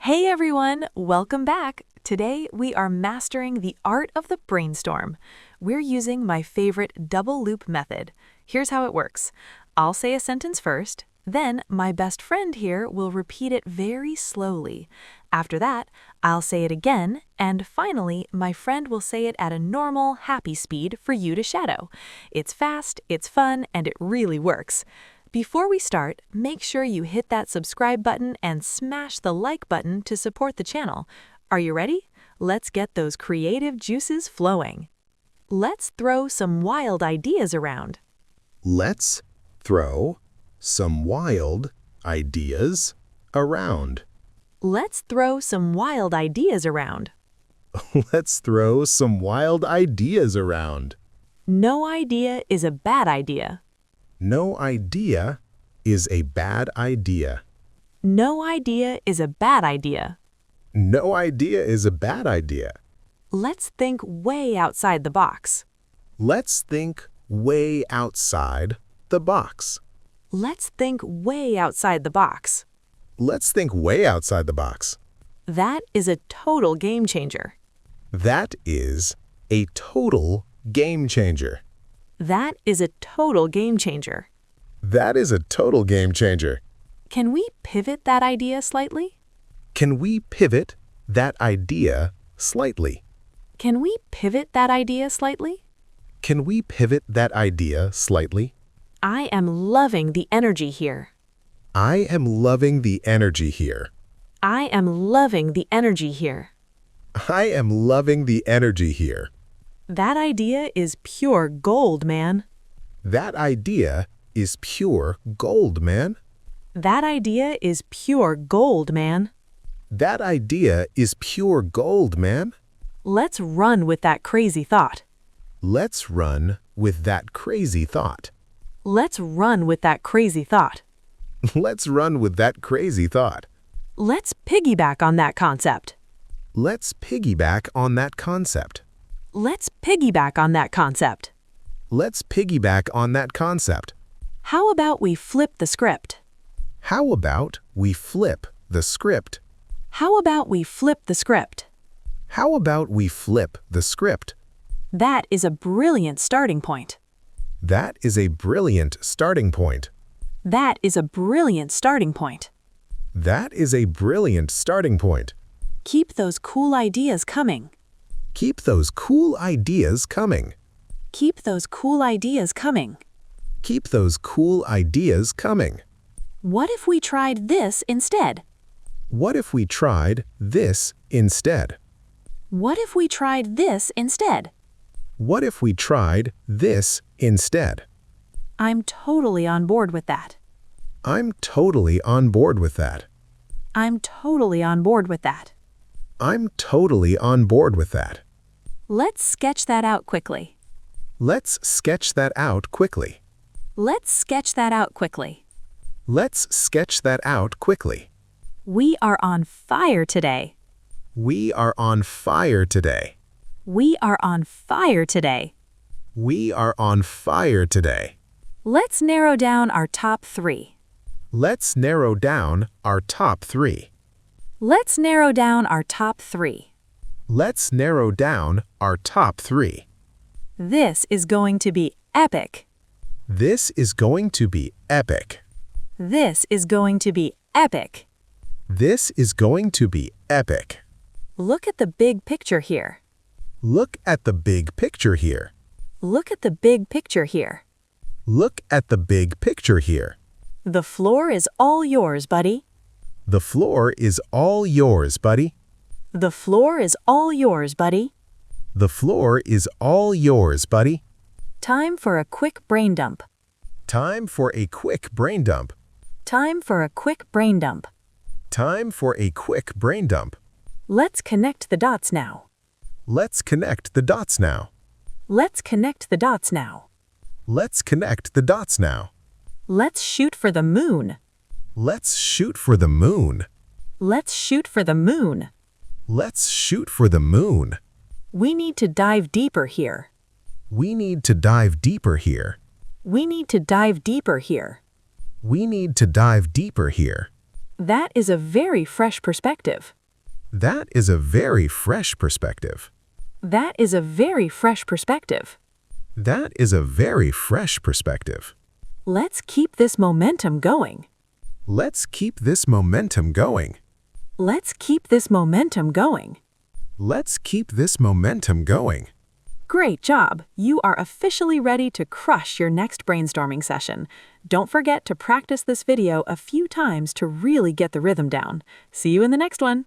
Hey everyone, welcome back. Today we are mastering the art of the brainstorm. We're using my favorite double loop method. Here's how it works. I'll say a sentence first, then my best friend here will repeat it very slowly. After that, I'll say it again, and finally, my friend will say it at a normal, happy speed for you to shadow. It's fast, it's fun, and it really works. Before we start, make sure you hit that subscribe button and smash the like button to support the channel. Are you ready? Let's get those creative juices flowing. Let's throw some wild ideas around. Let's throw some wild ideas around. Let's throw some wild ideas around. Let's throw some wild ideas around. No idea is a bad idea. No idea is a bad idea. No idea is a bad idea. No idea is a bad idea. Let's think way outside the box. Let's think way outside the box. Let's think way outside the box. Let's think way outside the box. That is a total game changer. That is a total game changer. That is a total game changer. That is a total game changer. Can we pivot that idea slightly? Can we pivot that idea slightly? Can we pivot that idea slightly? Can we pivot that idea slightly? I am loving the energy here. I am loving the energy here. I am loving the energy here. I am loving the energy here. That idea is pure gold, man. That idea is pure gold, man. That idea is pure gold, man. That idea is pure gold, man. Let's run with that crazy thought. Let's run with that crazy thought. Let's run with that crazy thought. Let's run with that crazy thought. Let's piggyback on that concept. Let's piggyback on that concept. Let's piggyback on that concept. Let's piggyback on that concept. How about we flip the script? How about we flip the script? How about we flip the script? How about we flip the script? That is a brilliant starting point. That is a brilliant starting point. That is a brilliant starting point. That is a brilliant starting point. Keep those cool ideas coming. Keep those cool ideas coming. Keep those cool ideas coming. Keep those cool ideas coming. What if we tried this instead? What if we tried this instead? What if we tried this instead? What if we tried this instead? I'm totally on board with that. I'm totally on board with that. I'm totally on board with that. I'm totally on board with that. Let's sketch that out quickly. Let's sketch that out quickly. Let's sketch that out quickly. Let's sketch that out quickly. We are on fire today. We are on fire today. We are on fire today. We are on fire today. Let's narrow down our top three. Let's narrow down our top three. Let's narrow down our top three. Let's narrow down our top three. This is going to be epic. This is going to be epic. This is going to be epic. This is going to be epic. Look at the big picture here. Look at the big picture here. Look at the big picture here. Look at the big picture here. The floor is all yours, buddy. The floor is all yours, buddy. The floor is all yours, buddy. The floor is all yours, buddy. Time for a quick brain dump. Time for a quick brain dump. Time for a quick brain dump. Time for a quick brain dump. Let's connect the dots now. Let's connect the dots now. Let's connect the dots now. Let's connect the dots now. Let's shoot for the moon. Let's shoot for the moon. Let's shoot for the moon. Let's shoot for the moon. We need to dive deeper here. We need to dive deeper here. We need to dive deeper here. We need to dive deeper here. That is a very fresh perspective. That is a very fresh perspective. That is a very fresh perspective. That is a very fresh perspective. Let's keep this momentum going. Let's keep this momentum going. Let's keep this momentum going. Let's keep this momentum going. Great job! You are officially ready to crush your next brainstorming session. Don't forget to practice this video a few times to really get the rhythm down. See you in the next one!